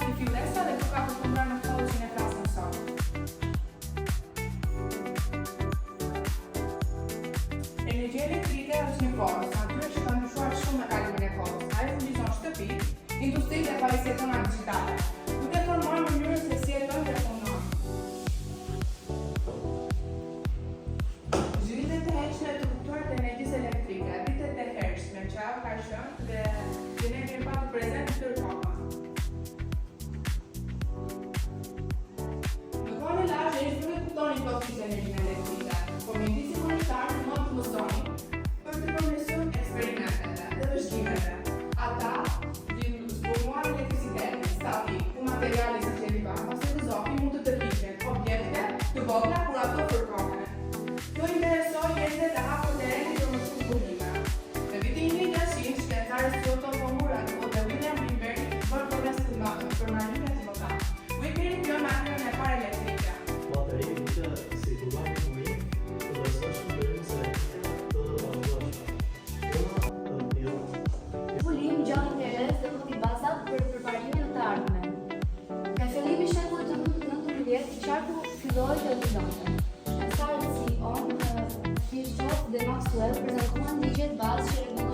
gati fillesa dhe ka përfunduar në kohë që ne flasim sot. Energjia elektrike është një forcë natyrore që ka ndryshuar shumë me kalimin e kohës. Ajo fuqizon shtëpitë, industritë dhe pajisjet tona digjitale, duke formuar mënyrën se si jetojmë dhe punojmë. Zhvillimet e hershme të kuptuar të energjisë elektrike, rritet e hershme që ajo ka qenë dhe ne kemi pasur prezent në tërë kohën. Në kohën e lashtë ne nuk e kuptonin plotësisht energjinë elektrike, por mjedisin komunitar mund të mësonin për të përmirësuar eksperimenteve dhe vëzhgimeve. Ata zbuluan elektricitetin statik ku materiale si qelika ose zofi mund të tërhiqen objekte të vogla kur ato fërkohen. Kjo interesoi njerëzit dhe hapën terrenin për më shumë zbulime. Në vitin 1600, shkencëtarët si Otto von Urano dhe William Wimberg bërë progres të madh për marrëdhënie të mëdha. Wimberg krijon makinën e parë elektrike. Zbulim gjon interes dhe motivasat për përparimin të ardhmen. Nga fillimi i shekullit të 19, qarku filloi të evolonte. Shkencëtarët si Ohm, Kirchhoff dhe Maxwell prezantuan ligjet bazë që